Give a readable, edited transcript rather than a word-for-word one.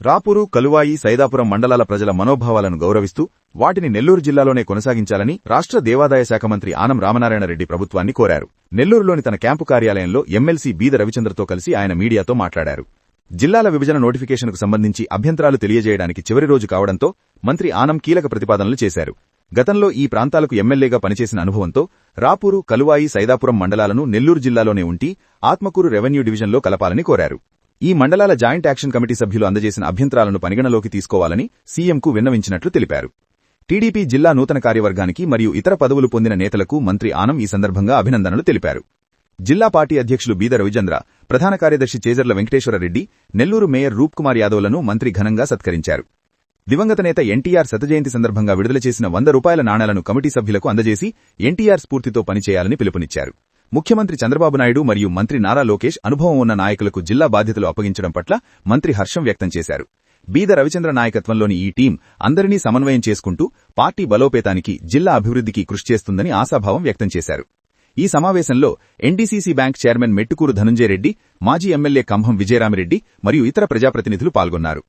రాపూరు, కలువాయి, సైదాపురం మండలాల ప్రజల మనోభావాలను గౌరవిస్తూ వాటిని నెల్లూరు జిల్లాలోనే కొనసాగించాలని రాష్ట్ర దేవాదాయ శాఖ మంత్రి ఆనం రామనారాయణ రెడ్డి ప్రభుత్వాన్ని కోరారు. నెల్లూరులోని తన క్యాంపు కార్యాలయంలో ఎమ్మెల్సీ బీద రవిచంద్రతో కలిసి ఆయన మీడియాతో మాట్లాడారు. జిల్లాల విభజన నోటిఫికేషన్కు సంబంధించి అభ్యంతరాలు తెలియజేయడానికి చివరి రోజు కావడంతో మంత్రి ఆనం కీలక ప్రతిపాదనలు చేశారు. గతంలో ఈ ప్రాంతాలకు ఎమ్మెల్యేగా పనిచేసిన అనుభవంతో రాపూరు, కలువాయి, సైదాపురం మండలాలను నెల్లూరు జిల్లాలోనే ఉండి ఆత్మకూరు రెవెన్యూ డివిజన్లో కలపాలని కోరారు. ఈ మండలాల జాయింట్ యాక్షన్ కమిటీ సభ్యులు అందజేసిన అభ్యంతరాలను పరిగణలోకి తీసుకోవాలని సీఎంకు విన్నవించినట్లు తెలిపారు. టీడీపీ జిల్లా నూతన కార్యవర్గానికి మరియు ఇతర పదవులు పొందిన నేతలకు మంత్రి ఆనం ఈ సందర్భంగా అభినందనలు తెలిపారు. జిల్లా పార్టీ అధ్యక్షులు బీద రవిచంద్ర, ప్రధాన కార్యదర్శి చేజర్ల వెంకటేశ్వరరెడ్డి, నెల్లూరు మేయర్ రూప్ కుమార్ యాదవ్లను మంత్రి ఘనంగా సత్కరించారు. దివంగత నేత ఎన్టీఆర్ శతజయంతి సందర్భంగా విడుదల చేసిన 100 రూపాయల నాణేలను కమిటీ సభ్యులకు అందజేసి ఎన్టీఆర్ స్ఫూర్తితో పనిచేయాలని పిలుపునిచ్చారు. ముఖ్యమంత్రి చంద్రబాబు నాయుడు మరియు మంత్రి నారా లోకేష్ అనుభవం ఉన్న నాయకులకు జిల్లా బాధ్యతలు అప్పగించడం పట్ల మంత్రి హర్షం వ్యక్తం చేశారు. బీద రవిచంద్ర నాయకత్వంలోని ఈ టీం అందరినీ సమన్వయం చేసుకుంటూ పార్టీ బలోపేతానికి, జిల్లా అభివృద్ధికి కృషి చేస్తుందని ఆశాభావం వ్యక్తం చేశారు. ఈ సమావేశంలో NDCC bank chairman Mettukuru Dhanunjaya Reddy, మాజీ ఎమ్మెల్యే కంభం విజయరామిరెడ్డి మరియు ఇతర ప్రజాప్రతినిధులు పాల్గొన్నారు.